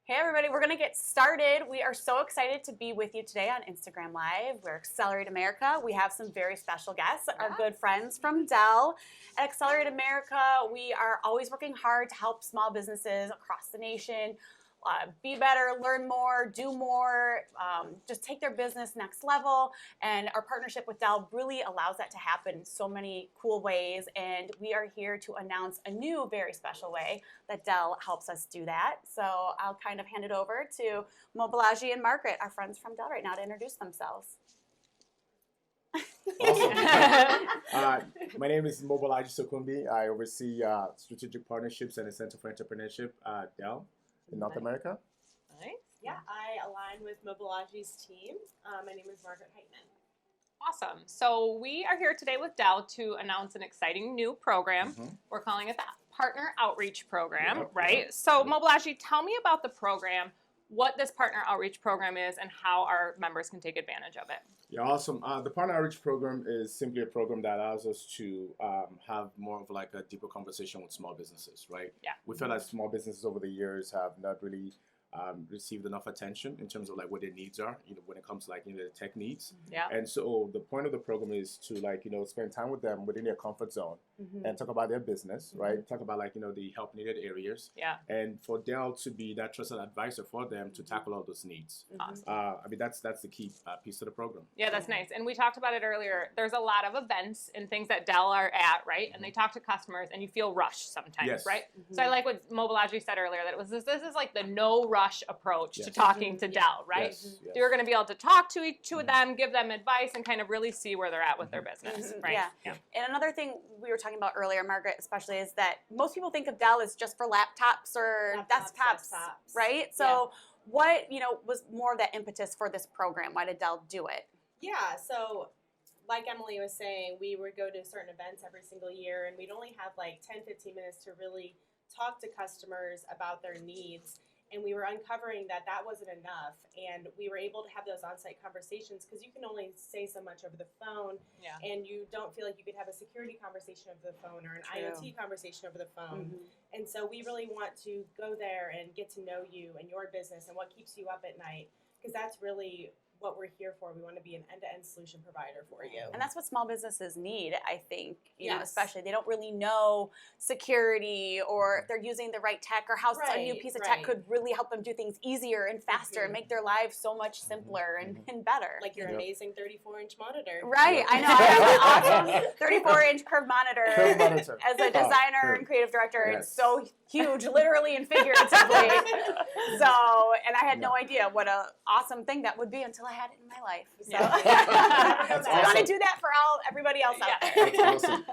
Hey everybody, we're going to get started. We are so excited to be with you today on Instagram Live. We're Accelerate America. We have some very special guests, our good friends from Dell. At Accelerate America, we are always working hard to help small businesses across the nation be better, learn more, do more, just take their business next level. And our partnership with Dell really allows that to happen in so many cool ways. And we are here to announce a new, very special way that Dell helps us do that. So I'll kind of hand it over to Mobilaji and Margaret, our friends from Dell right now, to introduce themselves. Awesome. My name is Mobilaji Sokumbi. I oversee strategic partnerships and the Center for Entrepreneurship at Dell in North America. Nice. Yeah, I align with Mobilaji's team. My name is Margaret Heitman. Awesome. So we are here today with Dell to announce an exciting new program. We're calling it the Partner Outreach Program, right? So Mobilaji, tell me about the program, what this Partner Outreach Program is, and how our members can take advantage of it. Yeah, awesome. The Partner Outreach Program is simply a program that allows us to have more of like a deeper conversation with small businesses, right? Yeah. We feel like small businesses over the years have not really received enough attention in terms of like what their needs are, when it comes to like, the tech needs. Yeah. And so the point of the program is to like, spend time with them within their comfort zone and talk about their business, right? Talk about like, the help needed areas. Yeah. And for Dell to be that trusted advisor for them to tackle all those needs. Awesome. I mean, that's the key piece of the program. Yeah, that's nice. And we talked about it earlier. There's a lot of events and things that Dell are at, right? And they talk to customers and you feel rushed sometimes, right? So I like what Mobilaji said earlier, that it was this is like the no rush approach to talking to Dell, right? Yes. So you're going to be able to talk to each of them, give them advice, and kind of really see where they're at with their business, right? Yeah. And another thing we were talking about earlier, Margaret especially, is that most people think of Dell as just for laptops or desktops, right? So what, was more of that impetus for this program? Why did Dell do it? Yeah, so like Emily was saying, we would go to certain events every single year, and we'd only have like 10, 15 minutes to really talk to customers about their needs. And we were uncovering that wasn't enough, and we were able to have those on-site conversations because you can only say so much over the phone, and you don't feel like you could have a security conversation over the phone or an IoT conversation over the phone. And so we really want to go there and get to know you and your business and what keeps you up at night, because that's really what we're here for. We want to be an end-to-end solution provider for you. And that's what small businesses need, I think, especially. They don't really know security or if they're using the right tech or how a new piece of tech could really help them do things easier and faster and make their lives so much simpler and better. Like your amazing 34-inch monitor. Right, I know. I have an awesome 34-inch curved monitor. As a designer and creative director, it's so huge, literally and figuratively. And I had no idea what an awesome thing that would be until I had it in my life. So I want to do that for everybody else out there. That's awesome.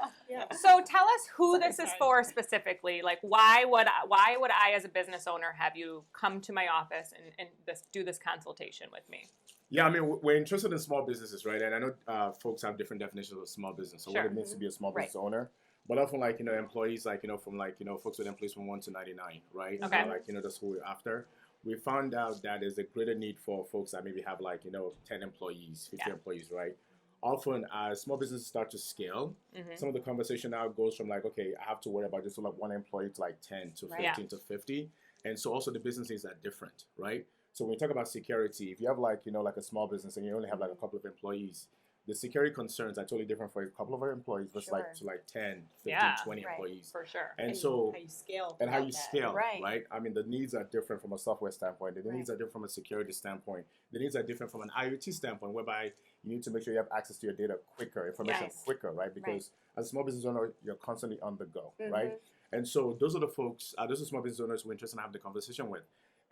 So tell us who this is for specifically. Like, why would I as a business owner have you come to my office and do this consultation with me? Yeah, I mean, we're interested in small businesses, right? And I know folks have different definitions of small business, so what it means to be a small business owner. But often, like, employees, like, from like, folks with employees from 1 to 99, right? Okay. So, like, that's who we're after. We found out that there's a greater need for folks that maybe have like, 10 employees, 50 employees, right? Often as small businesses start to scale, some of the conversation now goes from like, okay, I have to worry about just like one employee to like 10 to 15 to 50. And so also the business needs are different, right? So when we talk about security, if you have like, like a small business and you only have like a couple of employees, the security concerns are totally different for a couple of our employees versus like to like 10, 15, 20 employees. For sure. And so how you scale. And how you scale, right? I mean, the needs are different from a software standpoint. The needs are different from a security standpoint. The needs are different from an IoT standpoint, whereby you need to make sure you have access to your data quicker, information quicker, right? Because as a small business owner, you're constantly on the go, right? And so those are the folks, those are small business owners we're interested in having the conversation with.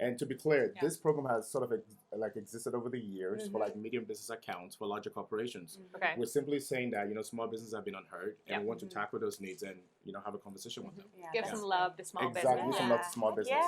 And to be clear, this program has sort of like existed over the years for like medium business accounts for larger corporations. Okay. We're simply saying that, small businesses have been unheard and we want to tackle those needs and, have a conversation with them. Give some love to small business. Exactly, some love to small business.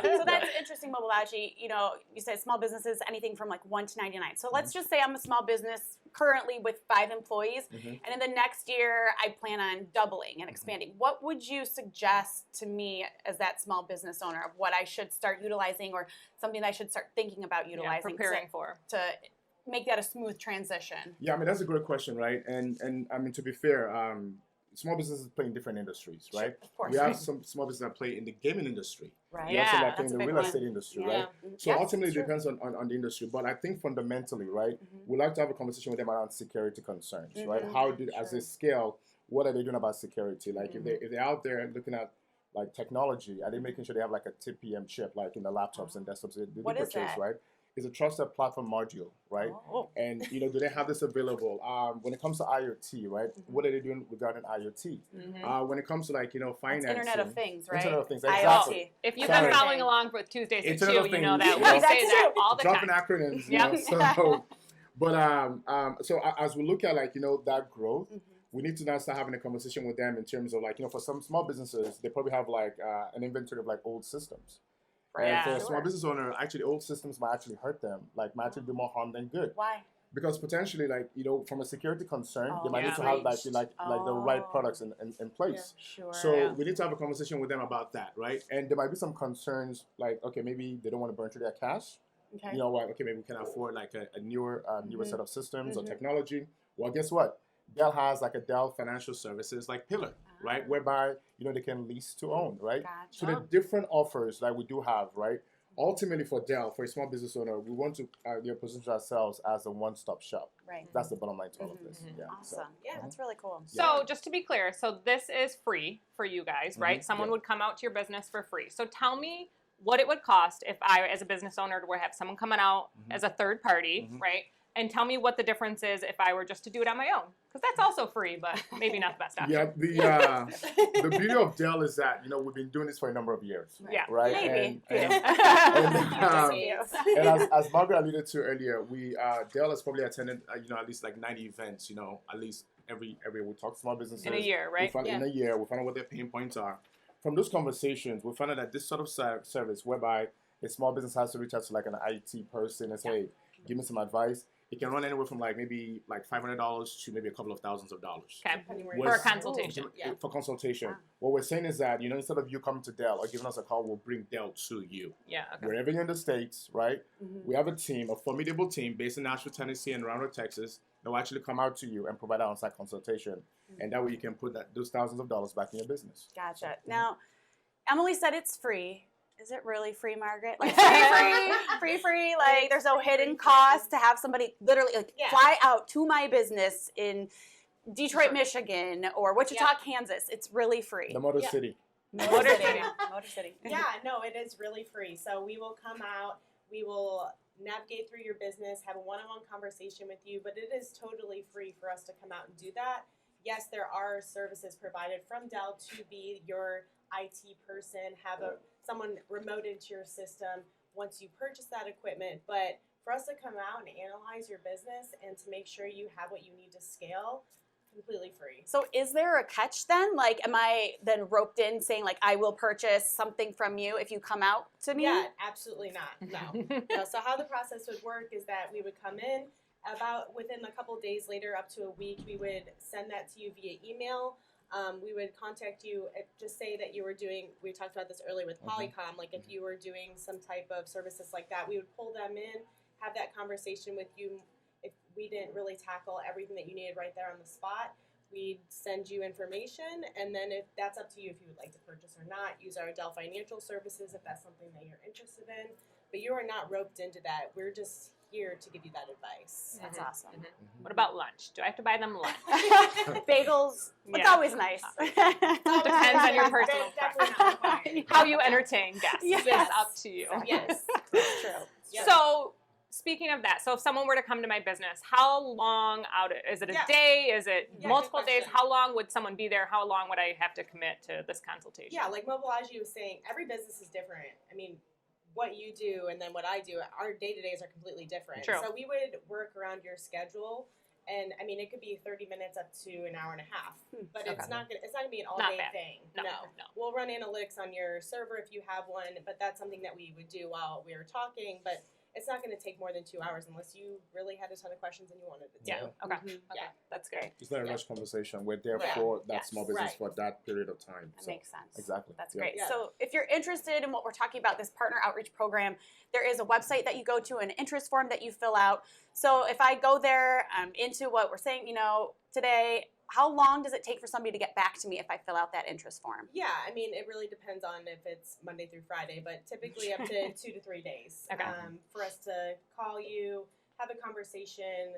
So that's interesting, Mobilaji. You said small businesses, anything from like 1 to 99. So let's just say I'm a small business currently with 5 employees, and in the next year I plan on doubling and expanding. What would you suggest to me as that small business owner of what I should start utilizing or something that I should start thinking about utilizing to make that a smooth transition? Yeah, I mean, that's a great question, right? And I mean, to be fair, small businesses play in different industries, Sure, right? of course. We have some small businesses that play in the gaming industry. Right. We have some Yeah, that play in that's a the big real one. estate industry, Yeah. right? So Yes, ultimately, it's it true. depends on the industry. But I think fundamentally, right, we like to have a conversation with them around security concerns, right? Mhm. How do as they Sure. scale, what are they doing about security? Like if they're out there looking at like technology, are they making sure they have like a TPM chip, like in the laptops and desktops they What is purchase, that? right? It's a trusted platform module, right? Oh. And do they have this available? When it comes to IoT, right? What are they doing regarding IoT? When it comes to like It's financing, Internet of Things, right? Internet of Things, IoT. exactly. If you've Sorry. been following along with Tuesdays at Internet 2, of you know Things, that you we know. say that all the Dropping time. acronyms, Yep. So, but so as we look at like that growth, we need to now start having a conversation with them in terms of like for some small businesses, they probably have like an inventory of like old systems. Right. And for Yeah. a small business owner, actually, old systems might actually hurt them. Like, might actually do more harm than good. Why? Because potentially, like from a security concern, Oh, they might need yeah. to have like the right Oh. products in place. Sure. So we need to have a conversation with them about that, right? And there might be some concerns, like okay, maybe they don't want to burn through their cash. Okay. Like okay, maybe we can afford like a newer set of systems or Mhm. technology. Well, guess what? Dell has like a Dell Financial Services like pillar, right? Whereby they can lease to own, right? Gotcha. So the different offers that we do have, right? Ultimately, for Dell, for a small business owner, we want to position ourselves as a one-stop shop. Right. That's the bottom line to all of this. Mhm. Yeah. Awesome. Yeah. That's really cool. So just to be clear, so this is free for you guys, right? Someone Yeah. would come out to your business for free. So tell me what it would cost if I, as a business owner, would have someone coming out as a third party, right? And tell me what the difference is if I were just to do it on my own, because that's also free, but maybe not the best option. Yeah. The beauty of Dell is that we've been doing this for a number of years. Yeah. Right. Maybe. And as Margaret alluded to earlier, we Dell has probably attended at least like 90 events. At least every we talk to small businesses In a year, right? In a year, we find out what their pain points are. From those conversations, we found out that this sort of service, whereby a small business has to reach out to like an IT person and say, hey, give me some advice. It can run anywhere from like maybe like $500 to maybe a couple of thousands of dollars. Okay. Depending where For you a are. consultation. Yeah. For consultation. Wow. What we're saying is that, instead of you coming to Dell or giving us a call, we'll bring Dell to you. Yeah. Okay. Wherever you're in the States, right? We have a team, a formidable team based in Nashville, Tennessee and Roanoke, Texas, that will actually come out to you and provide an on-site consultation. And that way you can put those thousands of dollars back in your business. Gotcha. Now, Emily said it's free. Is it really free, Margaret? Like free? Like there's no hidden cost to have somebody literally fly out to my business in Detroit, Michigan, or Wichita, Kansas. It's really free. The Motor City. Motor City. Motor City. Yeah, no, it is really free. So we will come out, we will navigate through your business, have a one-on-one conversation with you, but it is totally free for us to come out and do that. Yes, there are services provided from Dell to be your IT person, have someone remote into your system once you purchase that equipment, but for us to come out and analyze your business and to make sure you have what you need to scale, completely free. So is there a catch then? Like, am I then roped in saying like, I will purchase something from you if you come out to me? Yeah, absolutely not. No. So how the process would work is that we would come in about within a couple days later, up to a week, we would send that to you via email. We would contact you, just say that you were doing, we talked about this earlier with Polycom, like if you were doing some type of services like that, we would pull them in, have that conversation with you. If we didn't really tackle everything that you needed right there on the spot, we'd send you information, and then if that's up to you if you would like to purchase or not, use our Dell Financial Services if that's something that you're interested in. But you are not roped into that. We're just here to give you that advice. That's awesome. What about lunch? Do I have to buy them lunch? Bagels. It's Yeah. always nice. Depends on your personal Definitely not required. How you entertain guests Yes. is up to you. Yes. It's true. Yep. So, speaking of that, so if someone were to come to my business, how long out? Is it a day? Is it Yeah, multiple good days? question. How long would someone be there? How long would I have to commit to this consultation? Yeah, like Mobilaji was saying, every business is different. I mean, what you do and then what I do, our day-to-days are completely different. True. So we would work around your schedule, and I mean, it could be 30 minutes up to an hour and a half. But it's not gonna be an all-day bad. thing. No. We'll run analytics on your server if you have one, but that's something that we would do while we were talking. But it's not going to take more than 2 hours unless you really had a ton of questions and you wanted it to. Yeah. Okay. Okay. Yeah. That's great. It's not a rush conversation. We're there Yeah. for that Yes. small business Right. for that period of time. That So, makes sense. exactly. That's Yeah. great. Yeah. So if you're interested in what we're talking about, this partner outreach program, there is a website that you go to, an interest form that you fill out. So if I go there into what we're saying, today, how long does it take for somebody to get back to me if I fill out that interest form? Yeah, I mean, it really depends on if it's Monday through Friday, but typically up to 2 to 3 days Okay. for us to call you, have a conversation,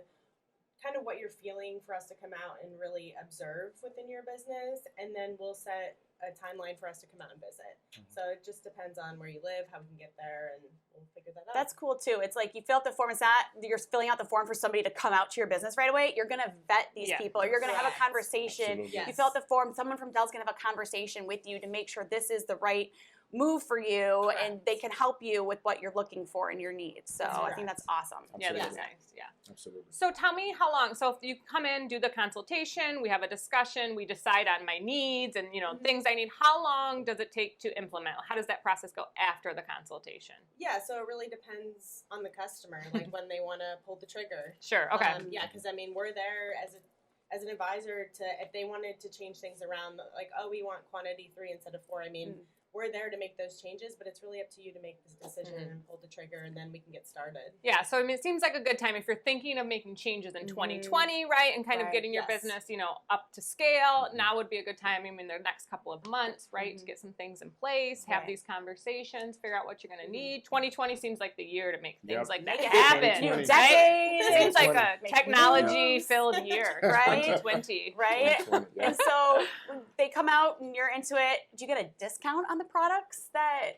kind of what you're feeling for us to come out and really observe within your business, and then we'll set a timeline for us to come out and visit. So it just depends on where you live, how we can get there, and we'll figure that out. That's cool too. It's like you fill out the form. It's not you're filling out the form for somebody to come out to your business right away. You're gonna vet these Yeah. people. You're gonna have a Correct. conversation. Absolutely. Yes. You fill out the form. Someone from Dell's gonna have a conversation with you to make sure this is the right move for you, and they can help you with what you're looking for and your needs. So That's I think that's awesome. Yeah, that's Absolutely. nice. Yeah. Absolutely. So tell me how long. So if you come in, do the consultation, we have a discussion, we decide on my needs and things I need. How long does it take to implement? How does that process go after the consultation? Yeah, so it really depends on the customer, like when they want to pull the trigger. Sure. Okay. Yeah, because I mean, we're there as an advisor to, if they wanted to change things around, like, oh, we want quantity 3 instead of 4. I mean, we're there to make those changes, but it's really up to you to make this decision and pull the trigger, and then we can get started. Yeah, so I mean, it seems like a good time if you're thinking of making changes in 2020, right, and kind of Right. getting your Yes. business, up to scale. Now would be a good time, I mean, the next couple of months, right, to get some things in place, have Right. these conversations, figure out what you're going to need. 2020 seems like the year to make things Yep. like that Make it happen. happen. New 2020. decade. It seems like a 2020. technology-filled year, Right? 2020. Right? 2020, yeah. And so when they come out and you're into it, do you get a discount on the products that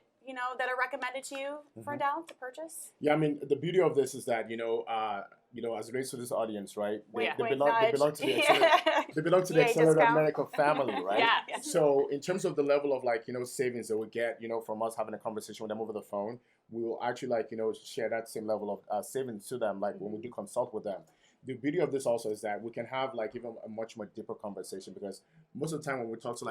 that are recommended to you for Dell to purchase? Yeah, I mean, the beauty of this is that, as it relates to this audience, right? They, Wink, they, wink, belong, they nudge. belong to the Accelerate, they belong to the Yay, Accelerate discount. America family, right? Yeah. So in terms of the level of savings that we get, from us having a conversation with them over the phone, we will actually share that same level of savings to them, when we do consult with them. The beauty of this also is that we can have even a much more deeper conversation, because most of the time when we talk to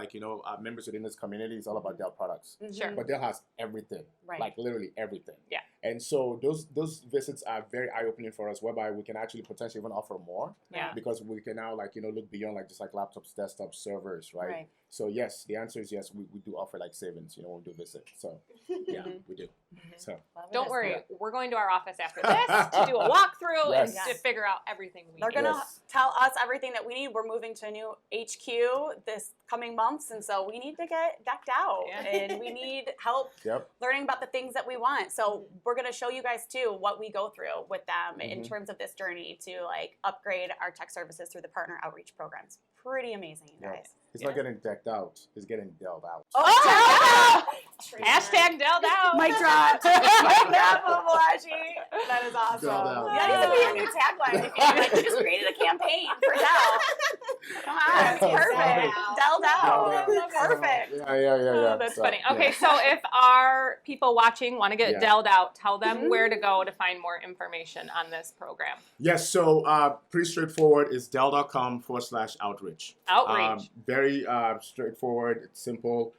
members within this community, it's all about Dell products. Sure. But Dell has everything, Right. literally everything. Yeah. And so those visits are very eye-opening for us, whereby we can actually potentially even offer more. Yeah. Because we can now look beyond just laptops, desktops, servers, right? Right. So yes, the answer is yes. We do offer savings, when we do visit. So yeah, we do. So Love it. Don't worry, we're going to our office after this to do a walkthrough and Yes. to figure out everything we They're need. gonna Yes. tell us everything that we need. We're moving to a new HQ this coming months, and so we need to get decked out, Yeah. and we need help yep. learning about the things that we want. So we're gonna show you guys too what we go through with them in terms of this journey to upgrade our tech services through the partner outreach programs. Pretty amazing, you Yeah. guys. It's not getting decked out. It's getting dealt out. Oh, Hashtag Dell down. mic drop. Mic drop, Mobalashi. That is awesome. Dell down. That needs to be your new tagline. If you just created a campaign for Dell. Come on, it's perfect. Dell down. Perfect. Yeah. Oh, that's So, funny. yeah. Okay, so if our people watching want to get Yeah. Dell'd out, tell them where to go to find more information on this program. Yes, so pretty straightforward. It's Dell.com/outreach. Outreach. Very straightforward. It's simple.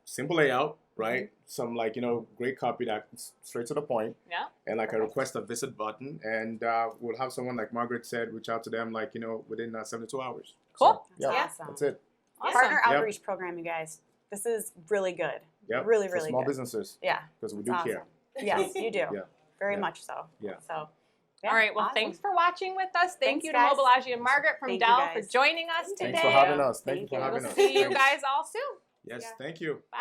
Simple layout, right? Some great copy that's straight to the point, Yeah. and a request a visit button, and we'll have someone like Margaret said reach out to them within 72 hours. Cool. So, yeah, That's awesome. that's it. Awesome. Partner Yep. outreach program, you guys. This is really good. Yep. Really, For really small good. businesses, Yeah. because we It's do awesome. care. Yes, you do. Yeah. Very Yeah. much so. Yeah. So. Yeah, All right. Well, awesome. thanks for watching with us. Thank Thanks, you guys. to Mobalashi and Margaret from Thank you, Dell for guys. joining us today. Thanks for having us. Thank you Thank for you. having We'll us. see you Thanks. guys all soon. Yes, Yeah. thank you. Bye.